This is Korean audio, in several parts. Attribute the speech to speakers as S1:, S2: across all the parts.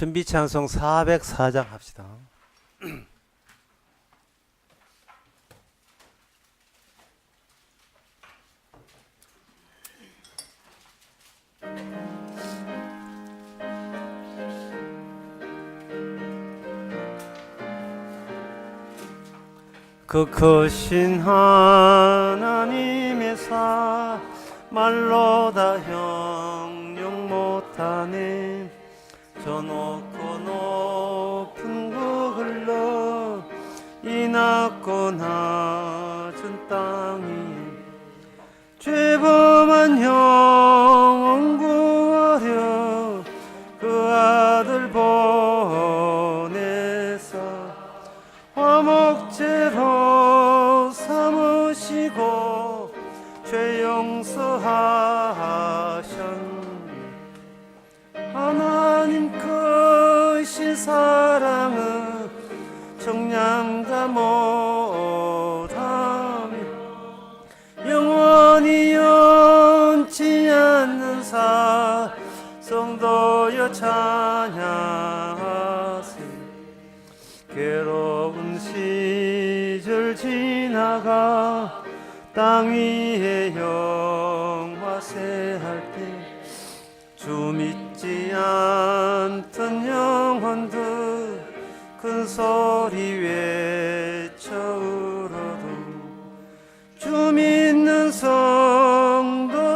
S1: 준비 찬송 404장 합시다. 그 크신 하나님의 사 말로 다 형용 못하네. 저 높고 높은 그 흘러 이 낮고 낮은 땅이 죄범한 영혼 구하려 그 아들 보내사 화목제로 삼으시고 죄 용서하셨네. 하나님 크신 사랑은 정량다 못하며 영원히 연치 않는 사 성도여 찬양하세. 괴로운 시절 지나가 땅 위에 영화세할 때 주 믿지 않던 영혼들 큰 소리 외쳐 울어도 주 믿는 성도들에게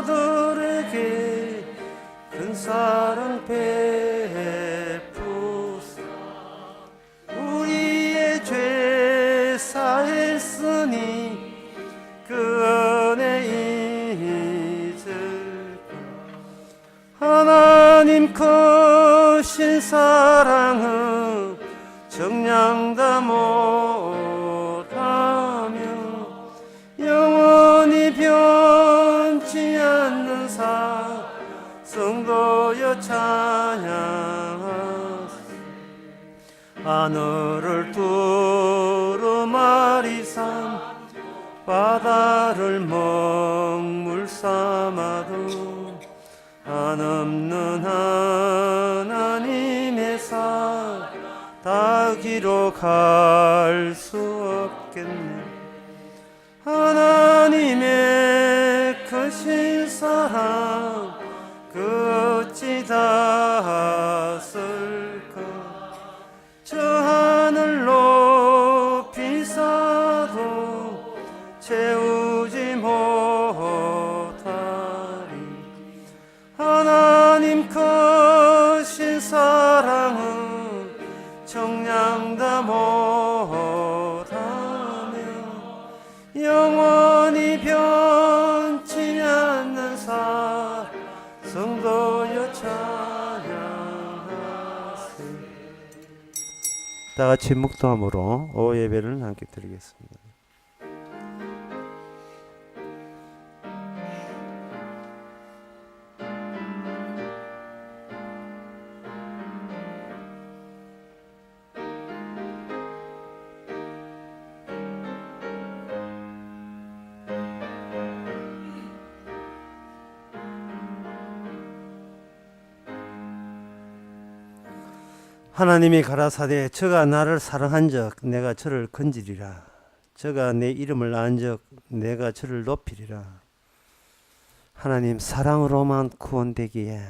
S1: 큰 사랑 베푸사. 우리의 죄 사했으니 그 은혜 하나님 크신 사랑은 정량다 못하며 영원히 변치 않는 사 성도여 찬양하세. 하늘을 두루마리산 바다를 먹물 삼아도 한없는 하나님의 사 닿기로 갈 수 없겠네. 하나님의 크신 사랑 그 어찌 닿았을까. 저 하늘 높이 사도 채우지 못하리. 하나님 크신 사랑은 정량다 못하며 영원히 변치 않는 사 성도여 찬양하세. 다 같이 묵도함으로 오예배를 함께 드리겠습니다. 하나님이 가라사대 저가 나를 사랑한즉 내가 저를 건지리라. 저가 내 이름을 안즉 내가 저를 높이리라. 하나님 사랑으로만 구원되기에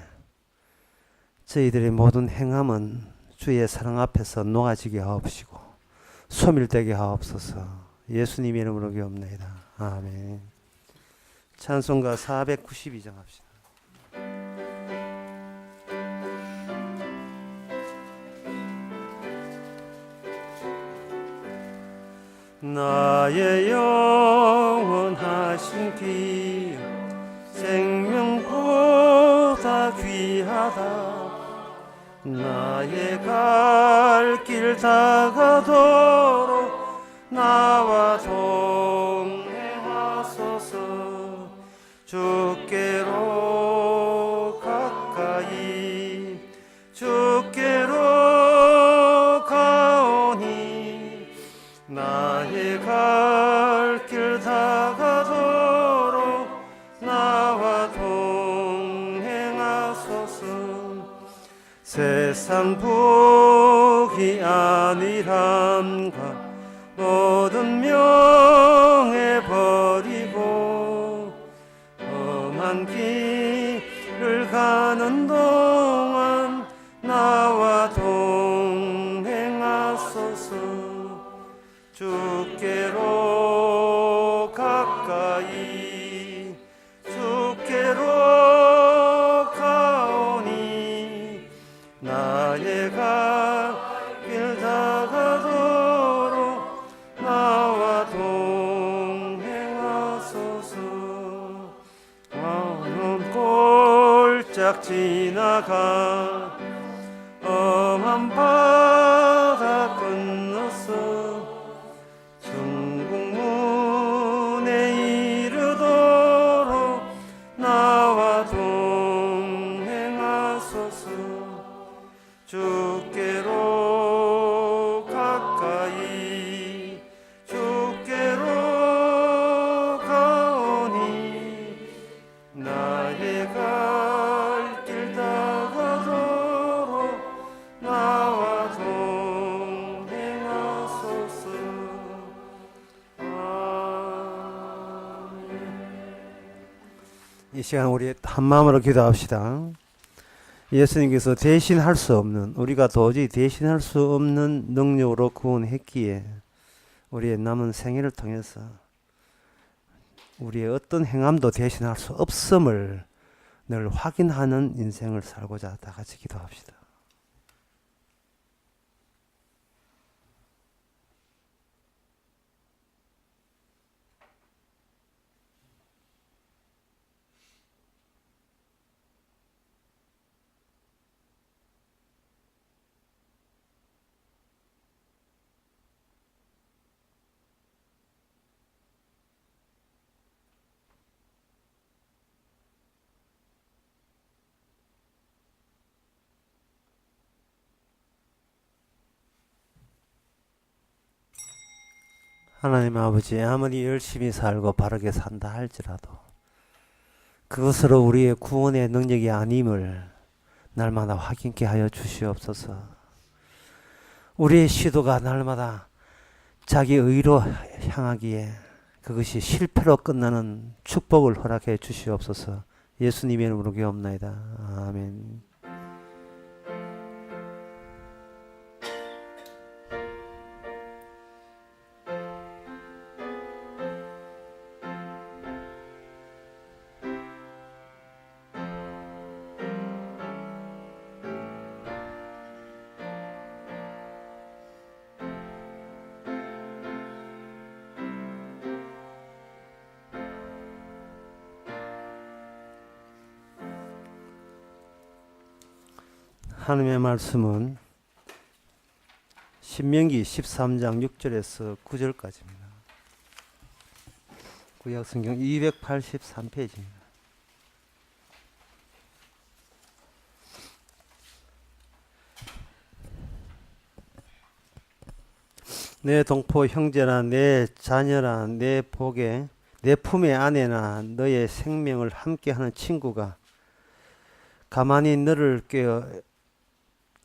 S1: 저희들의 모든 행함은 주의 사랑 앞에서 녹아지게 하옵시고 소멸되게 하옵소서. 예수님의 이름으로 기옵나이다. 아멘. 찬송가 492장 합시다. 나의 영원하신 길 생명보다 귀하다. 나의 갈 길 다가도록 나와 동행하소서. 주께로 가까이 주께로 가오니 나의 갈 길 다가도록 나와 동행하소서. 세상 상복이 아니란가 모든 명예 버리고 험한 길을 가는 동안 나와 동행하소서. 주께로 가까이 주께로 가오니 나의 갈 길 다가도록 나와 동행하소서. 어느 골짝 지나가 험한 바다 건너서 천국문에 이르도록 나와 동행하소서. 주께로 가까이 주께로 가오니 나의 갈 길 다가도록 나와 동행하소서. 아멘. 이 시간 우리 한 마음으로 기도합시다. 예수님께서 대신할 수 없는, 우리가 도저히 대신할 수 없는 능력으로 구원했기에 우리의 남은 생애를 통해서 우리의 어떤 행함도 대신할 수 없음을 늘 확인하는 인생을 살고자 다 같이 기도합시다. 하나님 아버지, 아무리 열심히 살고 바르게 산다 할지라도 그것으로 우리의 구원의 능력이 아님을 날마다 확인케 하여 주시옵소서. 우리의 시도가 날마다 자기 의로 향하기에 그것이 실패로 끝나는 축복을 허락해 주시옵소서. 예수님의 이름으로 기도합나이다. 아멘. 하나님의 말씀은 신명기 13장 6절에서 9절까지입니다. 구약성경 283페이지입니다. 내 동포 형제나 내 자녀나 내 복에 내 품의 아내나 너의 생명을 함께하는 친구가 가만히 너를 깨어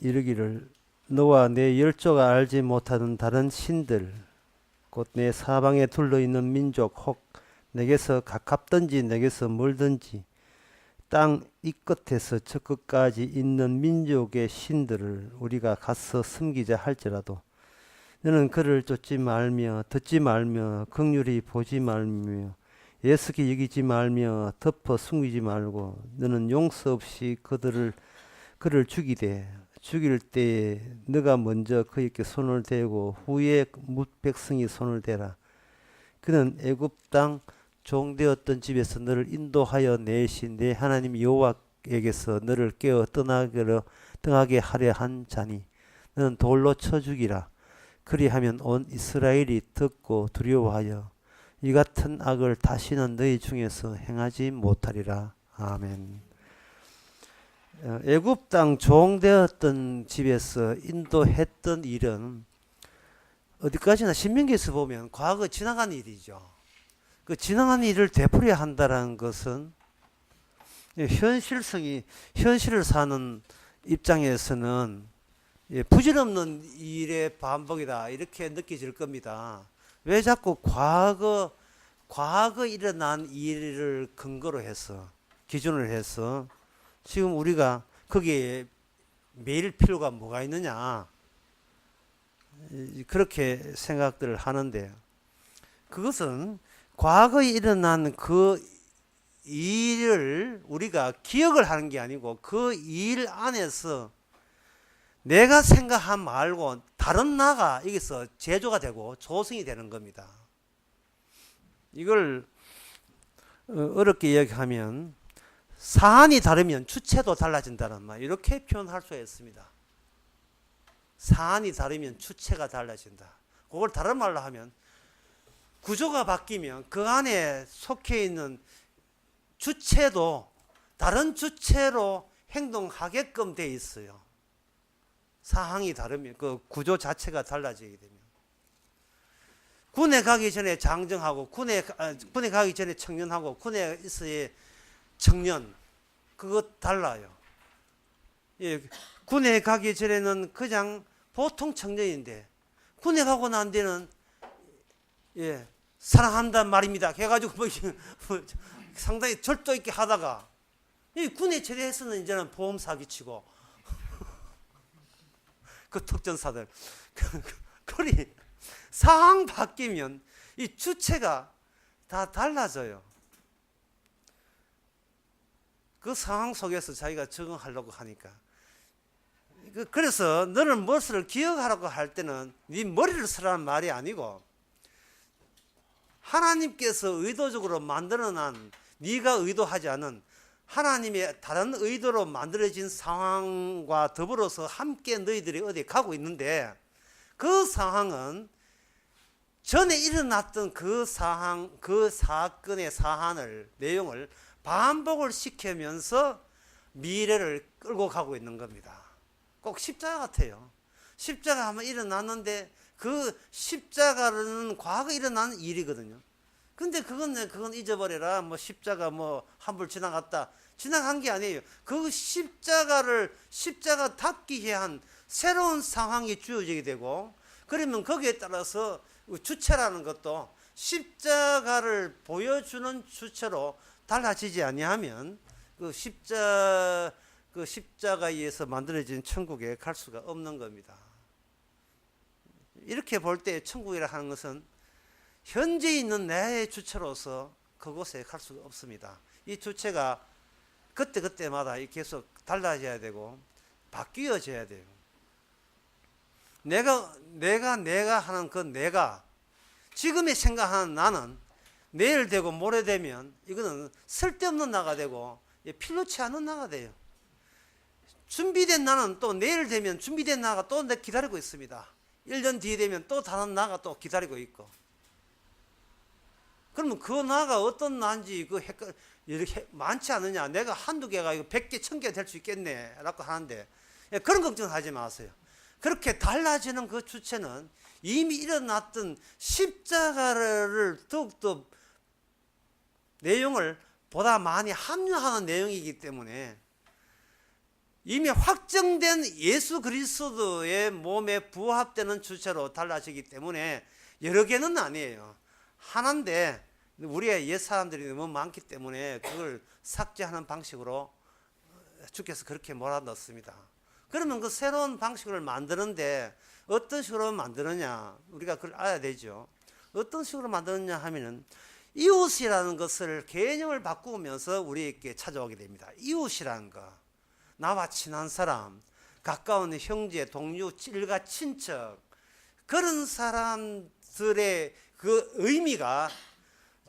S1: 이르기를 너와 내 열조가 알지 못하는 다른 신들 곧 내 사방에 둘러있는 민족 혹 내게서 가깝든지 내게서 멀든지 땅 이 끝에서 저 끝까지 있는 민족의 신들을 우리가 가서 섬기자 할지라도 너는 그를 쫓지 말며 듣지 말며 긍휼히 보지 말며 예스게 여기지 말며 덮어 숨기지 말고 너는 용서 없이 그를 죽이되 죽일 때에 너가 먼저 그에게 손을 대고 후에 백성이 손을 대라. 그는 애굽 땅 종되었던 집에서 너를 인도하여 내신 내 하나님 여호와에게서 너를 깨어 떠나게 하려 한 자니 너는 돌로 쳐 죽이라. 그리하면 온 이스라엘이 듣고 두려워하여 이 같은 악을 다시는 너희 중에서 행하지 못하리라. 아멘. 애굽 땅 종되었던 집에서 인도했던 일은 어디까지나 신명기에서 보면 과거 지나간 일이죠. 그 지나간 일을 되풀이해야 한다는 것은 현실을 사는 입장에서는 예, 부질없는 일의 반복이다 이렇게 느껴질 겁니다. 왜 자꾸 과거 일어난 일을 근거로 해서 기준을 해서 지금 우리가 거기에 매일 필요가 뭐가 있느냐 그렇게 생각들을 하는데, 그것은 과거에 일어난 그 일을 우리가 기억을 하는 게 아니고 그 일 안에서 내가 생각한 말고 다른 나가 여기서 제조가 되고 조성이 되는 겁니다. 이걸 어렵게 이야기하면 사안이 다르면 주체도 달라진다는 말, 이렇게 표현할 수 있습니다. 사안이 다르면 주체가 달라진다. 그걸 다른 말로 하면 구조가 바뀌면 그 안에 속해 있는 주체도 다른 주체로 행동하게끔 돼 있어요. 사항이 다르면 그 구조 자체가 달라지게 되면. 군에 가기 전에 장정하고 군에 가기 전에 청년하고 군에 있어야 청년, 그거 달라요. 예, 군에 가기 전에는 그냥 보통 청년인데 군에 가고 난 뒤는 예, 사랑한단 말입니다 해가지고 뭐 상당히 절도 있게 하다가 이 군에 제대해서는 이제는 보험 사기치고 그 특전사들 그리 상황 바뀌면 이 주체가 다 달라져요. 그 상황 속에서 자기가 적응하려고 하니까. 그래서 너는 무엇을 기억하라고 할 때는 네 머리를 쓰라는 말이 아니고 하나님께서 의도적으로 만들어낸, 네가 의도하지 않은 하나님의 다른 의도로 만들어진 상황과 더불어서 함께 너희들이 어디 가고 있는데, 그 상황은 전에 일어났던 그 상황, 그 사건의 사안을, 내용을 반복을 시키면서 미래를 끌고 가고 있는 겁니다. 꼭 십자가 같아요. 십자가 한번 일어났는데 그 십자가는 과거에 일어난 일이거든요. 근데 그건 잊어버려라. 뭐 십자가 뭐 한불 지나갔다. 지나간 게 아니에요. 그 십자가답기 위한 새로운 상황이 주어지게 되고, 그러면 거기에 따라서 주체라는 것도 십자가를 보여주는 주체로 달라지지 아니하면 그 십자가에 의해서 만들어진 천국에 갈 수가 없는 겁니다. 이렇게 볼 때 천국이라 하는 것은 현재 있는 나의 주체로서 그곳에 갈 수가 없습니다. 이 주체가 그때마다 계속 달라져야 되고 바뀌어져야 돼요. 내가 하는 그 내가, 지금에 생각하는 나는 내일 되고 모레 되면 이거는 쓸데없는 나가 되고 필요치 않은 나가 돼요. 준비된 나는 또 내일 되면 준비된 나가 또 기다리고 있습니다. 1년 뒤에 되면 또 다른 나가 또 기다리고 있고. 그러면 그 나가 어떤 나인지 이렇게 많지 않느냐. 내가 한두 개가 100개, 1000개 될 수 있겠네 라고 하는데 그런 걱정하지 마세요. 그렇게 달라지는 그 주체는 이미 일어났던 십자가를 더욱더 내용을 보다 많이 함유하는 내용이기 때문에 이미 확정된 예수 그리스도의 몸에 부합되는 주체로 달라지기 때문에 여러 개는 아니에요. 하나인데 우리의 옛 사람들이 너무 많기 때문에 그걸 삭제하는 방식으로 주께서 그렇게 몰아넣습니다. 그러면 그 새로운 방식을 만드는데 어떤 식으로 만드느냐, 우리가 그걸 알아야 되죠. 어떤 식으로 만드느냐 하면은 이웃이라는 것을 개념을 바꾸면서 우리에게 찾아오게 됩니다. 이웃이라는 거, 나와 친한 사람, 가까운 형제, 동료, 일가, 친척, 그런 사람들의 그 의미가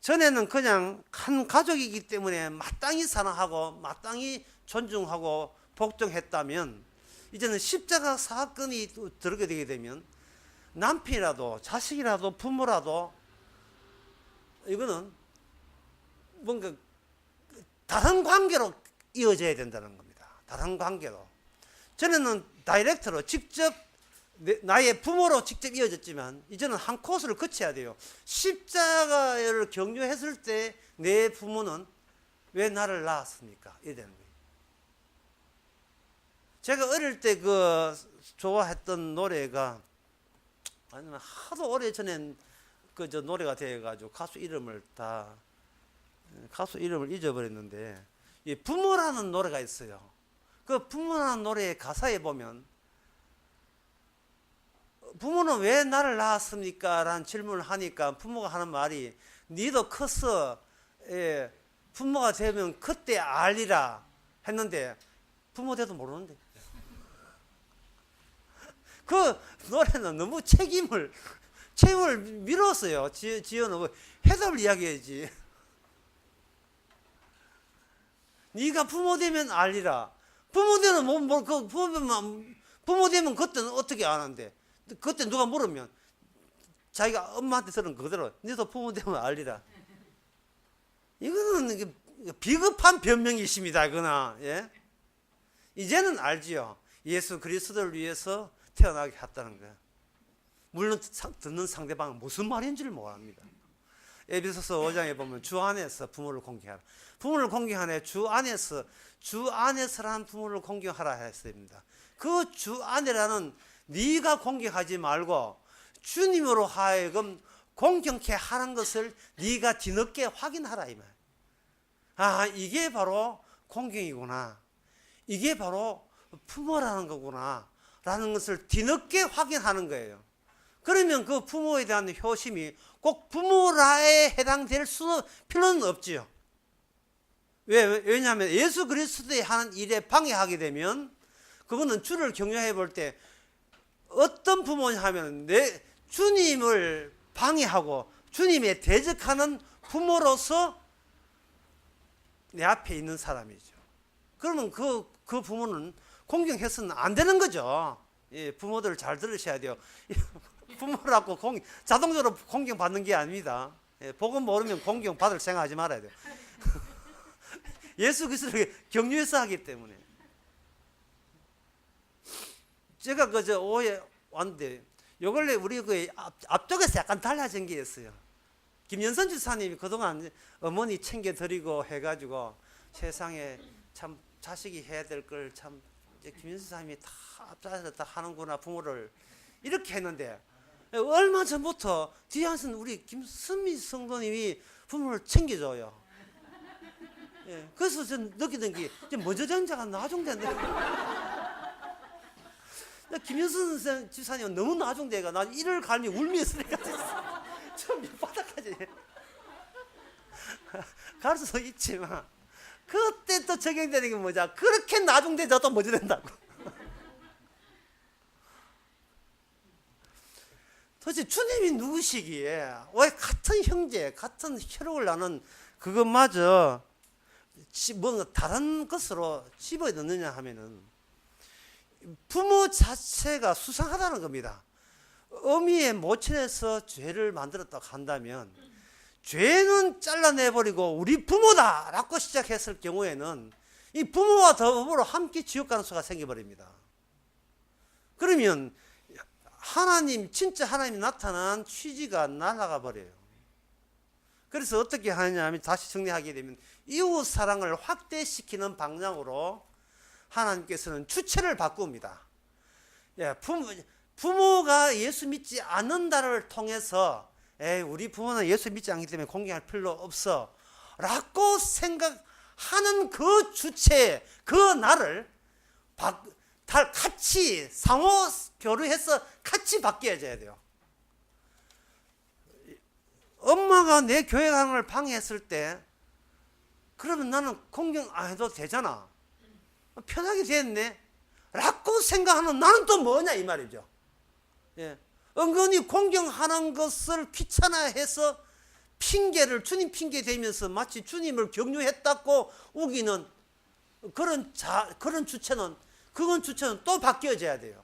S1: 전에는 그냥 한 가족이기 때문에 마땅히 사랑하고 마땅히 존중하고 복종했다면, 이제는 십자가 사건이 들어게 되게 되면 남편이라도 자식이라도 부모라도 이거는 뭔가 다른 관계로 이어져야 된다는 겁니다. 다른 관계로. 전에는 다이렉트로 직접 나의 부모로 직접 이어졌지만 이제는 한 코스를 거쳐야 돼요. 십자가를 경유했을 때 내 부모는 왜 나를 낳았습니까? 이래 되는 거예요. 제가 어릴 때 그 좋아했던 노래가 아니면 하도 오래전엔 그 저 노래가 되어가지고 가수 이름을 잊어버렸는데 이 부모라는 노래가 있어요. 그 부모라는 노래의 가사에 보면 부모는 왜 나를 낳았습니까? 라는 질문을 하니까 부모가 하는 말이 니도 커서 부모가 되면 그때 알리라 했는데 부모 돼도 모르는데 그 노래는 너무 책임을 미뤘어요. 지어는 해답을 이야기해야지. 네가 부모 되면 알리라. 부모 되면 부모 되면 그때는 어떻게 아는데? 그때 누가 물으면 자기가 엄마한테 들은 그대로 너도 부모 되면 알리라. 이거는 비겁한 변명이십니다. 그나 예? 이제는 알지요. 예수 그리스도를 위해서 태어나게 했다는 거야. 물론 듣는 상대방은 무슨 말인지를 모릅니다. 에베소서 5장에 보면 주 안에서 부모를 공경하라. 부모를 공경하네. 주 안에서라는 부모를 공경하라 했습니다. 그 주 안에라는 네가 공경하지 말고 주님으로 하여금 공경케 하는 것을 네가 뒤늦게 확인하라 이 말. 아, 이게 바로 공경이구나. 이게 바로 부모라는 거구나. 라는 것을 뒤늦게 확인하는 거예요. 그러면 그 부모에 대한 효심이 꼭 부모라에 해당될 필요는 없지요. 왜냐하면 예수 그리스도의 하는 일에 방해하게 되면 그거는 주를 경외해 볼 때 어떤 부모냐 하면 내 주님을 방해하고 주님에 대적하는 부모로서 내 앞에 있는 사람이죠. 그러면 그 부모는 공경해서는 안 되는 거죠. 예, 부모들 잘 들으셔야 돼요. 부모라고 자동적으로 공경받는 게 아닙니다. 예, 복음 모르면 공경받을 생각하지 말아야 돼요. 예수 그리스도를 경유해서 하기 때문에. 제가 그저 오해 왔는데 요 근래 우리 그 앞쪽에서 약간 달라진 게 있어요. 김연선 주사님이 그동안 어머니 챙겨드리고 해가지고 세상에 참 자식이 해야 될 걸 참 김연선 주사님이 다 앞장에서 다 하는구나 부모를 이렇게 했는데 얼마 전부터 뒤에 앉은 우리 김선미 성도님이 부모를 챙겨줘요. 예, 그래서 저는 느끼던 게 먼저 전자가 나중된다. 김현선 지사님은 너무 나중대가 나 이를 갈미 울면서 내가 좀 밑바닥까지 갈 수도 있지만 그때 또 적용되는 게 뭐냐? 그렇게 나중대자 또 먼저 된다고. 도대체 주님이 누구시기에 왜 같은 형제, 같은 혈육을 나눈 그것마저 뭔가 다른 것으로 집어 넣느냐 하면은 부모 자체가 수상하다는 겁니다. 어미의 모친에서 죄를 만들었다고 한다면 죄는 잘라내버리고 우리 부모다라고 시작했을 경우에는 이 부모와 더불어 함께 지옥 가는 수가 생겨버립니다. 그러면 진짜 하나님이 나타난 취지가 날아가 버려요. 그래서 어떻게 하느냐 하면 다시 정리하게 되면 이웃 사랑을 확대시키는 방향으로 하나님께서는 주체를 바꿉니다. 예, 부모가 예수 믿지 않는다를 통해서 우리 부모는 예수 믿지 않기 때문에 공경할 필요 없어 라고 생각하는 그 주체, 그 나를 같이 상호 교류해서 같이 바뀌어져야 돼요. 엄마가 내 교회 가는 걸 방해했을 때 그러면 나는 공경 안 해도 되잖아. 편하게 됐네 라고 생각하는 나는 또 뭐냐 이 말이죠. 예. 은근히 공경하는 것을 귀찮아해서 주님 핑계 대면서 마치 주님을 경유했다고 우기는 그런 주체는 또 바뀌어져야 돼요.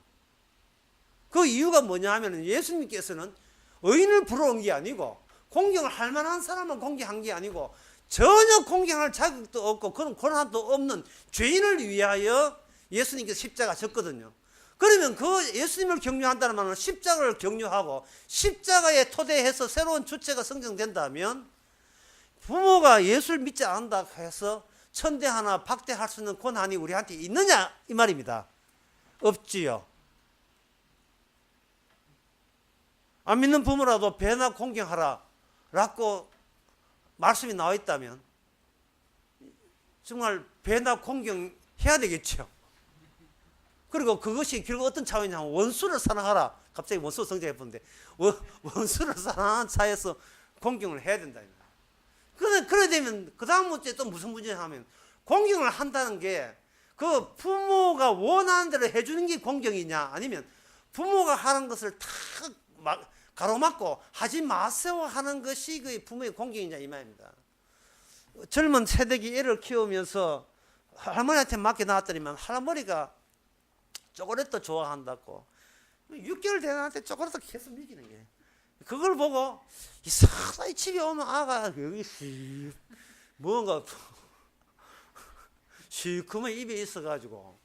S1: 그 이유가 뭐냐 하면 예수님께서는 의인을 부러운 게 아니고 공경을 할 만한 사람만 공경한 게 아니고 전혀 공경할 자격도 없고 그런 권한도 없는 죄인을 위하여 예수님께서 십자가 졌거든요. 그러면 그 예수님을 경유한다는 말은 십자가를 경유하고 십자가에 토대해서 새로운 주체가 성장된다면 부모가 예수를 믿지 않는다 해서 천대하나 박대할 수 있는 권한이 우리한테 있느냐 이 말입니다. 없지요. 안 믿는 부모라도 배나 공경하라 라고 말씀이 나와 있다면 정말 배나 공경해야 되겠죠. 그리고 그것이 결국 어떤 차원이냐면 원수를 사랑하라. 갑자기 원수 성장해 보는데 원수를 사랑하는 차에서 공경을 해야 된다. 그래 되면 그 다음 문제 또 무슨 문제냐 하면 공경을 한다는 게 그 부모가 원하는 대로 해주는 게 공경이냐 아니면 부모가 하는 것을 다 가로막고 하지 마세요 하는 것이 그 부모의 공경이냐 이 말입니다. 젊은 세대기 애를 키우면서 할머니한테 맡겨 놨더니만 할머니가 초콜릿도 좋아한다고 6개월 된 애한테 초콜릿도 계속 먹이는 게 그걸 보고 이상하다 이 집에 오면 아가 여기 뭔가 시커먼 입에 있어가지고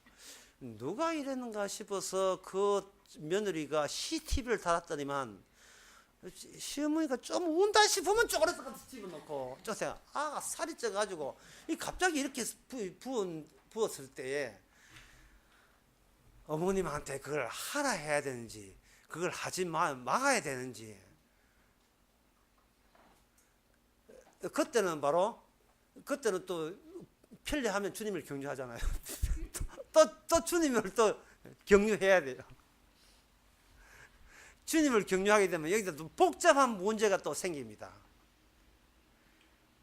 S1: 누가 이랬는가 싶어서 그 며느리가 CCTV를 달았더니만 시어머니가 좀 운다 싶으면 초콜릿 같이 집어넣고 저새 아가 살이 쪄가지고 이 갑자기 이렇게 부었을 때에 어머님한테 그걸 하라 해야 되는지 그걸 하지 막아야 되는지 그때는 또 편리하면 주님을 격려하잖아요. 또 주님을 또 격려해야 돼요. 주님을 격려하게 되면 여기다 또 복잡한 문제가 또 생깁니다.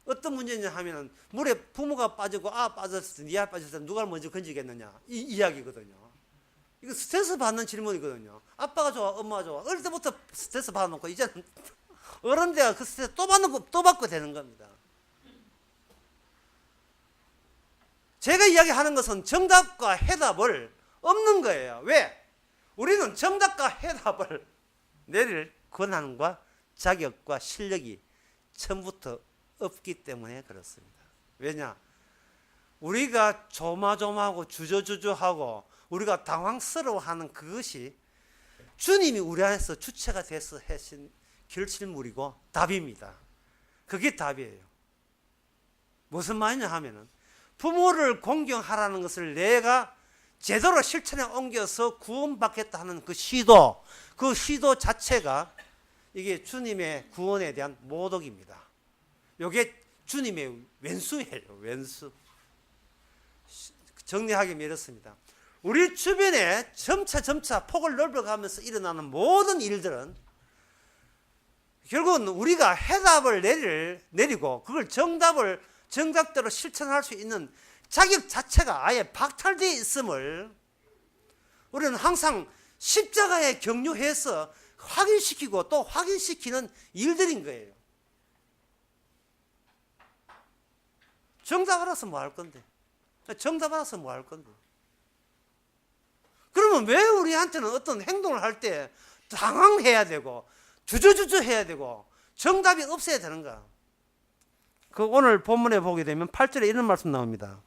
S1: 어떤 문제냐 하면은 물에 부모가 빠지고 빠졌을 때 니가 빠졌을 때 누가 먼저 건지겠느냐 이 이야기거든요. 이거 스트레스 받는 질문이거든요. 아빠가 좋아 엄마가 좋아 어릴 때부터 스트레스 받아놓고 이제는 어른 돼가 그 스트레스 또 받고 되는 겁니다. 제가 이야기하는 것은 정답과 해답을 없는 거예요. 왜? 우리는 정답과 해답을 내릴 권한과 자격과 실력이 처음부터 없기 때문에 그렇습니다. 왜냐? 우리가 조마조마하고 주저주저하고 우리가 당황스러워하는 그것이 주님이 우리 안에서 주체가 돼서 하신 결실물이고 답입니다. 그게 답이에요. 무슨 말이냐 하면은 부모를 공경하라는 것을 내가 제대로 실천에 옮겨서 구원받겠다 하는 그 시도 자체가 이게 주님의 구원에 대한 모독입니다. 이게 주님의 왼수예요. 왼수. 정리하기 이렇습니다. 우리 주변에 점차 폭을 넓혀가면서 일어나는 모든 일들은 결국은 우리가 해답을 내리고 그걸 정답대로 실천할 수 있는 자격 자체가 아예 박탈되어 있음을 우리는 항상 십자가에 격려해서 확인시키고 또 확인시키는 일들인 거예요. 정답 알아서 뭐 할 건데? 정답 알아서 뭐 할 건데? 그러면 왜 우리한테는 어떤 행동을 할 때 당황해야 되고 주저주저 해야 되고 정답이 없어야 되는가? 그 오늘 본문에 보게 되면 8절에 이런 말씀 나옵니다.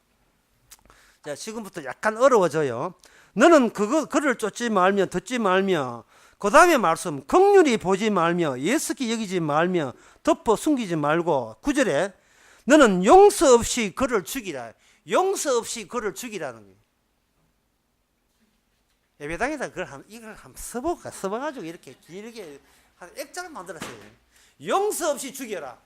S1: 자, 지금부터 약간 어려워져요. 너는 그를 쫓지 말며 듣지 말며 그 다음에 말씀 긍휼히 보지 말며 예스키 여기지 말며 덮어 숨기지 말고 9절에 너는 용서 없이 그를 죽이라. 용서 없이 그를 죽이라는 거예요. 예배당에다 이걸 한번 써봐가지고 이렇게 길게 한 액자를 만들었어요. 용서 없이 죽여라.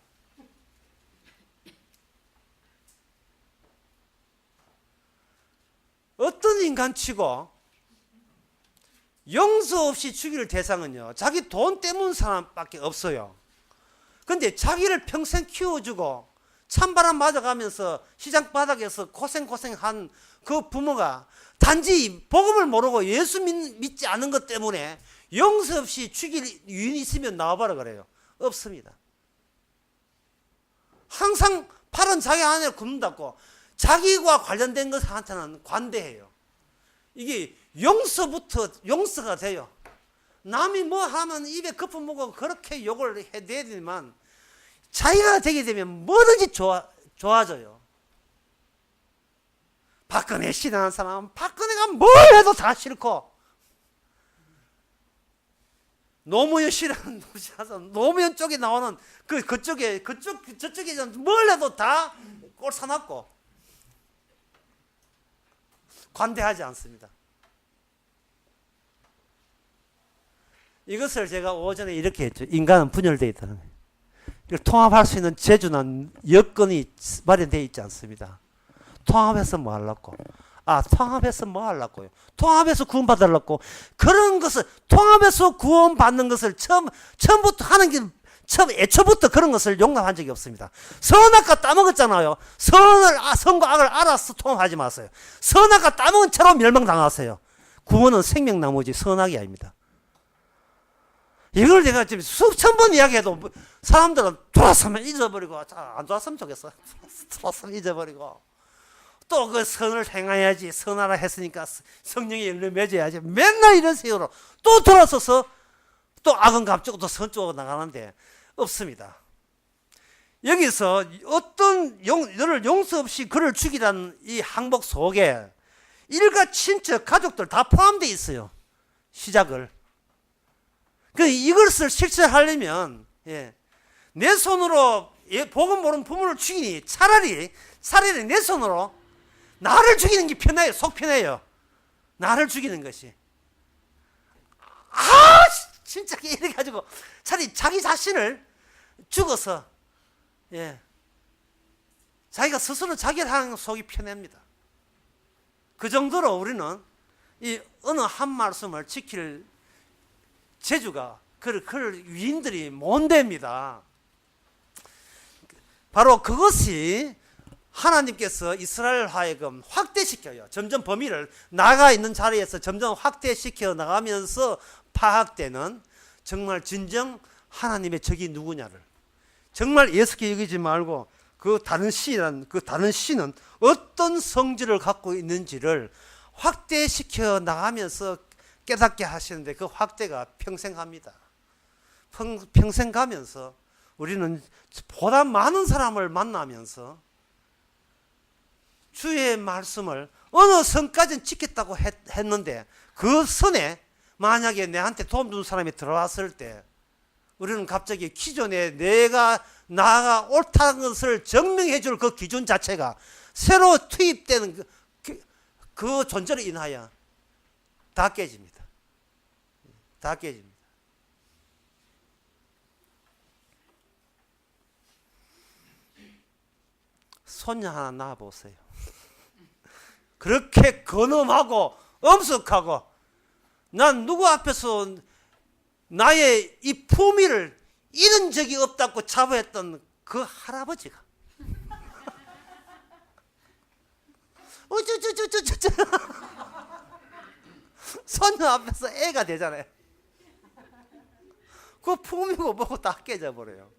S1: 어떤 인간치고 용서 없이 죽일 대상은요 자기 돈 때문 사람밖에 없어요. 근데 자기를 평생 키워주고 찬바람 맞아가면서 시장 바닥에서 고생한 그 부모가 단지 복음을 모르고 예수 믿지 않은 것 때문에 용서 없이 죽일 이유는 있으면 나와봐라 그래요. 없습니다. 항상 팔은 자기 안에 굽는다고 자기와 관련된 것한테는 관대해요. 이게 용서가 돼요. 남이 뭐 하면 입에 거품 먹고 그렇게 욕을 해야 되지만 자기가 되게 되면 뭐든지 좋아져요. 박근혜 싫어하는 사람은 박근혜가 뭘 해도 다 싫고 노무현 싫어하는 노무현 쪽에 나오는 저쪽에 뭘 해도 다 꼴 사납고 관대하지 않습니다. 이것을 제가 오전에 이렇게 했죠. 인간은 분열되어 있다는 거예요. 이걸 통합할 수 있는 재주나 여건이 마련되어 있지 않습니다. 통합해서 뭐 하려고? 통합해서 뭐 하려고요? 통합해서 구원받으려고. 그런 것을, 통합해서 구원받는 것을 처음부터 하는 게, 애초부터 그런 것을 용납한 적이 없습니다. 선악과 따먹었잖아요. 선과 악을 알아서 통합하지 마세요. 선악과 따먹은 채로 멸망당하세요. 구원은 생명나무지 선악이 아닙니다. 이걸 제가 지금 수천 번 이야기해도 사람들은 돌았으면 잊어버리고, 안 돌았으면 좋겠어. 돌았으면 잊어버리고. 또 그 선을 행해야지. 선하라 했으니까 성령의 열매 맺어야지. 맨날 이런 식으로 또 돌아서서 또 악은 감추고 또 선 쪽으로 나가는데 없습니다. 여기서 어떤 너를 용서 없이 그를 죽이라는 이 항목 속에 일가 친척 가족들 다 포함되어 있어요. 시작을. 이것을 실천하려면 내 손으로 복음 모르는 부모를 죽이니 차라리 내 손으로 나를 죽이는 게 편해요. 속 편해요. 나를 죽이는 것이. 진짜 이래 가지고 차라리 자기 자신을 죽어서 자기가 스스로 자기를 하는 속이 편합니다. 그 정도로 우리는 이 어느 한 말씀을 지킬 재주가 그럴 위인들이 못 됩니다. 바로 그것이 하나님께서 이스라엘 하여금 확대시켜요. 점점 범위를 나가 있는 자리에서 점점 확대시켜 나가면서 파악되는 정말 진정 하나님의 적이 누구냐를 정말 예수께 여기지 말고 그 다른 신은 어떤 성질을 갖고 있는지를 확대시켜 나가면서 깨닫게 하시는데 그 확대가 평생 합니다. 평생 가면서 우리는 보다 많은 사람을 만나면서 주의 말씀을 어느 선까지는 지켰다고 했는데 그 선에 만약에 내한테 도움 주는 사람이 들어왔을 때 우리는 갑자기 기존에 나가 옳다는 것을 증명해 줄 그 기준 자체가 새로 투입되는 그 존재로 인하여 다 깨집니다. 다 깨집니다. 손녀 하나 낳아보세요. 그렇게 근엄하고 엄숙하고 난 누구 앞에서 나의 이 품위를 잃은 적이 없다고 자부했던 그 할아버지가 어쩌쩌쩌쩌쩌 손녀 앞에서 애가 되잖아요. 그 품위고 뭐고 다 깨져버려요.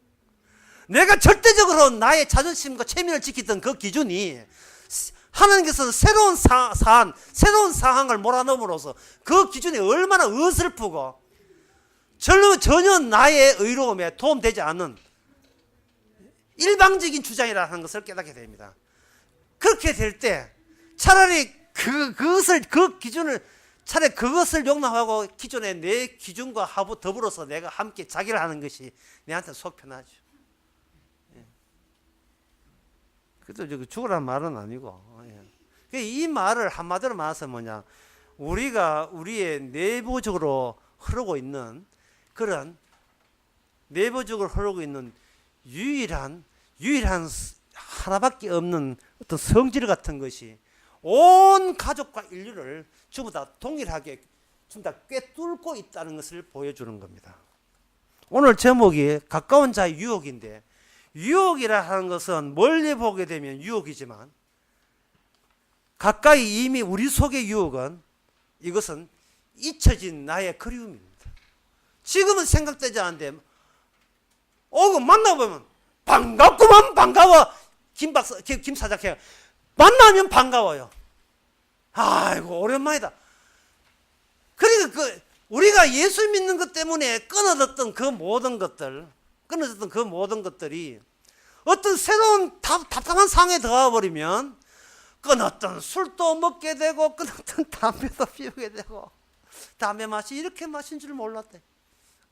S1: 내가 절대적으로 나의 자존심과 체면을 지키던 그 기준이 하나님께서 새로운 상황을 몰아넣음으로써 그 기준이 얼마나 어설프고 전혀 나의 의로움에 도움되지 않는 일방적인 주장이라는 것을 깨닫게 됩니다. 그렇게 될 때 차라리 차라리 그것을 용납하고 기존의 내 기준과 더불어서 내가 함께 자기를 하는 것이 내한테 속 편하죠. 그래도 죽으라는 말은 아니고. 이 말을 한마디로 말해서 뭐냐. 우리가 우리의 내부적으로 흐르고 있는 그런 내부적으로 흐르고 있는 유일한 하나밖에 없는 어떤 성질 같은 것이 온 가족과 인류를 전부 다 동일하게 전부 다 꿰뚫고 있다는 것을 보여주는 겁니다. 오늘 제목이 가까운 자의 유혹인데 유혹이라 하는 것은 멀리 보게 되면 유혹이지만 가까이 이미 우리 속의 유혹은 이것은 잊혀진 나의 그리움입니다. 지금은 생각되지 않는데 만나보면 반갑구만 반가워 김 사장님 만나면 반가워요. 아이고 오랜만이다. 그러니까 우리가 예수 믿는 것 때문에 끊어졌던 그 모든 것들이 어떤 새로운 답답한 상황에 들어가 버리면 끊었던 술도 먹게 되고 끊었던 담배도 피우게 되고 담배 맛이 이렇게 맛인 줄 몰랐대.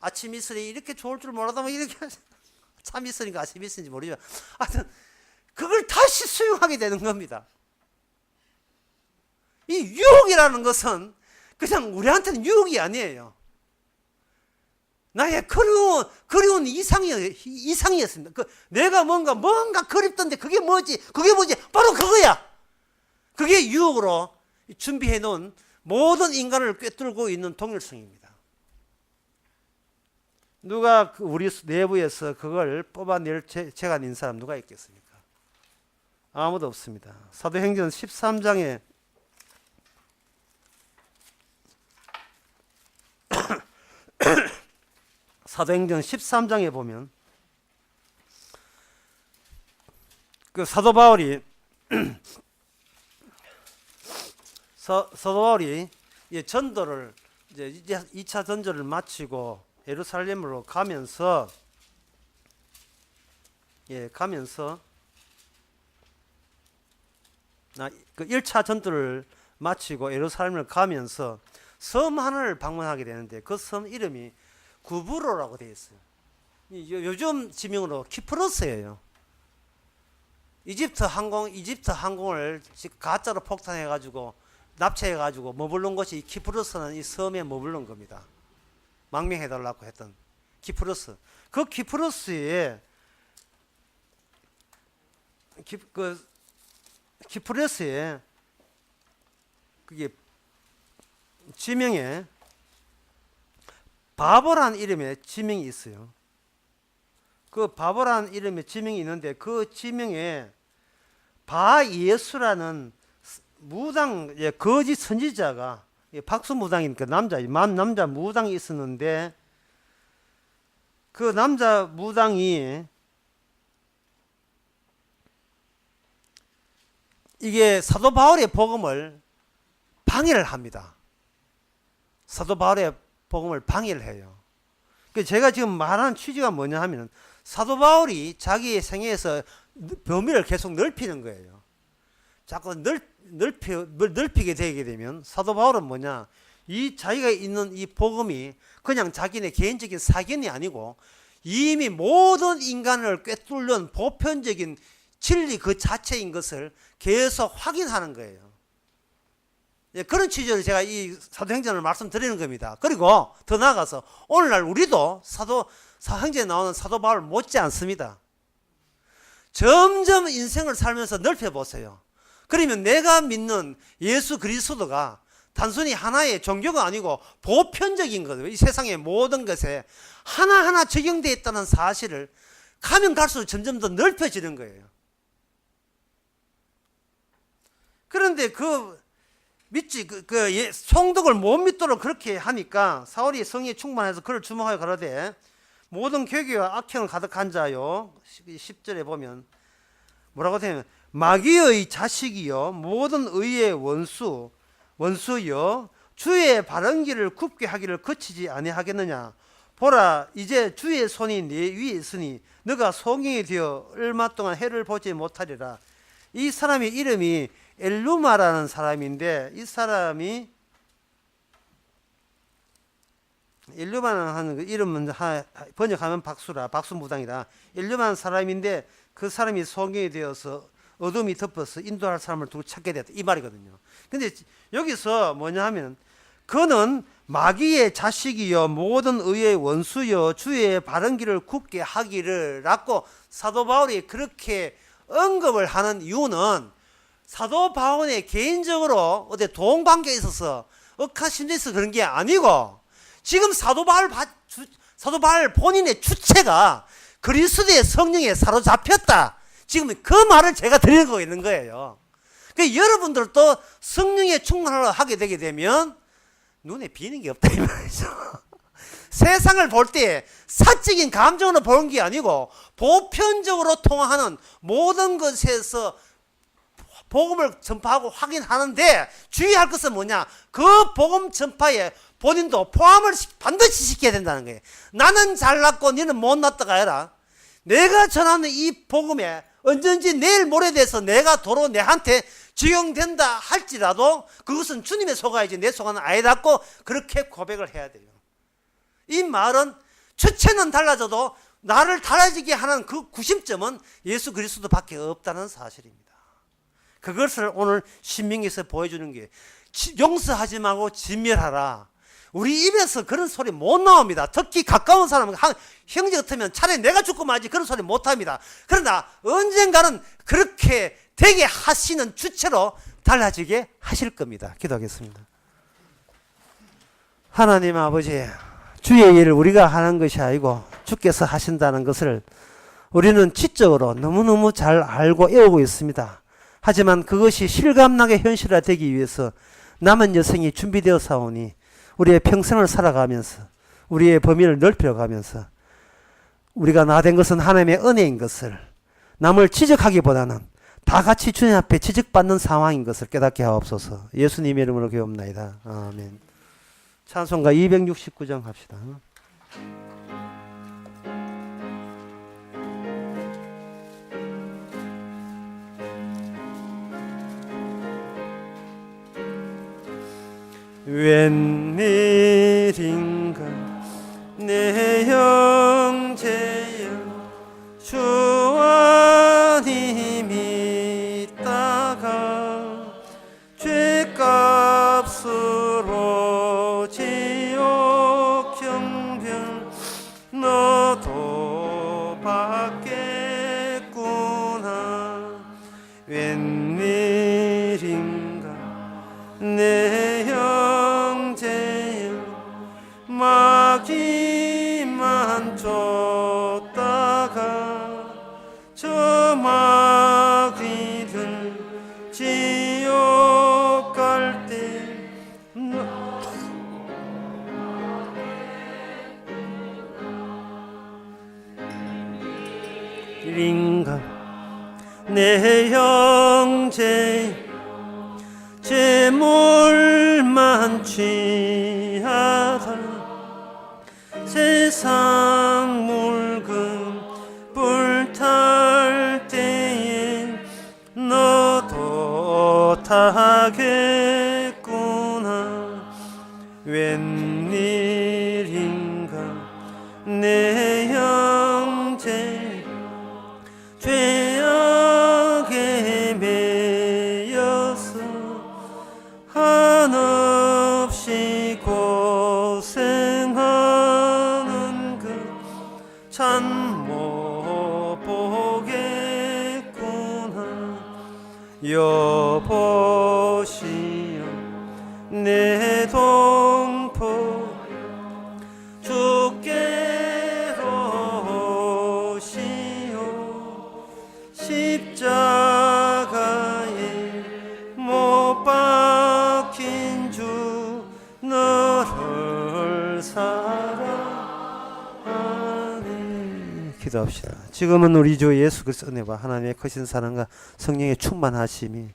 S1: 아침 이슬이 이렇게 좋을 줄 몰랐다면 이렇게 참 이슬인가 아침 이슬인지 모르지만 하여튼 그걸 다시 수용하게 되는 겁니다. 이 유혹이라는 것은 그냥 우리한테는 유혹이 아니에요. 나의 그리운 이상이었습니다. 내가 뭔가 그립던데 그게 뭐지? 바로 그거야. 그게 유혹으로 준비해 놓은 모든 인간을 꿰뚫고 있는 동일성입니다. 누가 우리 내부에서 그걸 뽑아낼 재가 있는 사람 누가 있겠습니까? 아무도 없습니다. 사도행전 13장에 사도행전 13장에 보면 그 사도 바울이 전도를 이제 2차 전도를 마치고 예루살렘으로 가면서 그 1차 전도를 마치고 예루살렘을 가면서 섬 하나를 방문하게 되는데 그 섬 이름이 구브로라고 되어 있어요. 요즘 지명으로 키프로스예요. 이집트 항공을 가짜로 폭탄해가지고 납치해가지고 머무른 곳이 키프로스는 이 섬에 머무른 겁니다. 망명해달라고 했던 키프로스. 그 키프로스에 그게 지명에 바보란 이름의 지명이 있어요. 그 바보란 이름의 지명이 있는데 그 지명에 바예수라는 무당 거짓 선지자가 박수무당이니까 남자 무당이 있었는데 그 남자 무당이 이게 사도 바울의 복음을 방해를 합니다. 사도 바울의 복음을 방해를 해요. 제가 지금 말하는 취지가 뭐냐 하면 사도 바울이 자기의 생애에서 범위를 계속 넓히는 거예요. 자꾸 넓히게 되게 되면 사도 바울은 뭐냐, 이 자기가 있는 이 복음이 그냥 자기네 개인적인 사견이 아니고 이미 모든 인간을 꿰뚫는 보편적인 진리 그 자체인 것을 계속 확인하는 거예요. 그런 취지로 제가 이 사도행전을 말씀드리는 겁니다. 그리고 더 나아가서 오늘날 우리도 사도행전에 나오는 사도 바울 못지 않습니다. 점점 인생을 살면서 넓혀보세요. 그러면 내가 믿는 예수 그리스도가 단순히 하나의 종교가 아니고 보편적인 거예요. 이 세상의 모든 것에 하나하나 적용되어 있다는 사실을 가면 갈수록 점점 더 넓혀지는 거예요. 그런데 총독을 못 믿도록 그렇게 하니까 사울이 성에 충만해서 그를 주목하여 가로되 모든 교계와 악행을 가득한 자요. 10절에 보면 뭐라고 되냐면 마귀의 자식이요 모든 의의 원수요 주의 바른 길을 굽게 하기를 거치지 아니하겠느냐. 보라 이제 주의 손이 네 위에 있으니 너가 송영이 되어 얼마 동안 해를 보지 못하리라. 이 사람의 이름이 엘루마라는 사람인데 이 사람이 엘루마는 하는 그 이름은 번역하면 박수무당이다. 엘루마는 사람인데 그 사람이 송영이 되어서 어둠이 덮어서 인도할 사람을 두고 찾게 됐다 이 말이거든요. 근데 여기서 뭐냐 하면 그는 마귀의 자식이요 모든 의의 원수요 주의 바른 길을 굽게 하기를 라고 사도 바울이 그렇게 언급을 하는 이유는 사도 바울의 개인적으로 어디 돈 관계에 있어서 억하심에서 그런 게 아니고 지금 사도 바울 본인의 주체가 그리스도의 성령에 사로잡혔다. 지금 그 말을 제가 드리고 있는 거예요. 그러니까 여러분들도 성령에 충만을 하게 되게 되면 눈에 비는 게 없다 이 말이죠. 세상을 볼 때 사적인 감정으로 보는 게 아니고 보편적으로 통하는 모든 것에서 복음을 전파하고 확인하는데 주의할 것은 뭐냐? 그 복음 전파에 본인도 포함을 반드시 시켜야 된다는 거예요. 나는 잘났고 너는 못났다가 아니라 내가 전하는 이 복음에 언젠지 내일 모레 돼서 내가 도로 내한테 적용된다 할지라도 그것은 주님의 소가이지 내 소가는 아니라고 그렇게 고백을 해야 돼요. 이 말은 주체는 달라져도 나를 달라지게 하는 그 구심점은 예수 그리스도밖에 없다는 사실입니다. 그것을 오늘 신명기에서 보여주는 게 용서하지 말고 진멸하라. 우리 입에서 그런 소리 못 나옵니다. 특히 가까운 사람, 형제 같으면 차라리 내가 죽고 말지 그런 소리 못 합니다. 그러나 언젠가는 그렇게 되게 하시는 주체로 달라지게 하실 겁니다. 기도하겠습니다. 하나님 아버지, 주의 일을 우리가 하는 것이 아니고 주께서 하신다는 것을 우리는 지적으로 너무너무 잘 알고 애우고 있습니다. 하지만 그것이 실감나게 현실화되기 위해서 남은 여생이 준비되어 사오니 우리의 평생을 살아가면서 우리의 범위를 넓혀가면서 우리가 나된 것은 하나님의 은혜인 것을 남을 지적하기보다는 다 같이 주님 앞에 지적받는 상황인 것을 깨닫게 하옵소서. 예수님의 이름으로 기도합나이다. 아멘. 찬송가 269장 합시다. 웬일인가 내 형제여 주와 님이 있다가 죄값으로 지옥 경별 너도 받겠구나. 웬일인가 내 형제여 마귀만 쫓다가 저 마귀들 지옥 갈 때 인가 내 형제 재물만 취하다 세상 물금 불탈 때에 너도 타겠구나. 웬일인가 내 형제 죄악에 매여서 한없이 고생하는 그 참못 보겠구나. 여보시여 내 동포 주께로 오시오. 십자가에 못 박힌 주 너를 사랑하네. 기도합시다. 지금은 우리 주 예수 그리스도의 은혜와 하나님의 크신 사랑과 성령의 충만하심이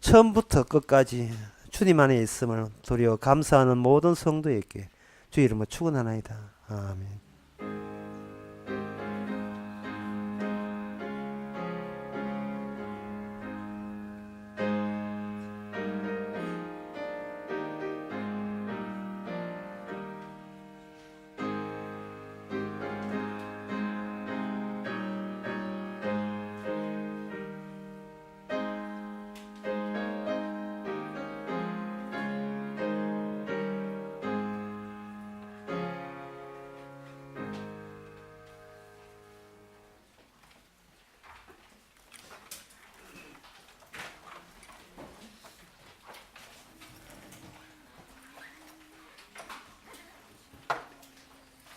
S1: 처음부터 끝까지 주님 안에 있음을 도리어 감사하는 모든 성도에게 주 이름으로 축원하나이다. 아멘.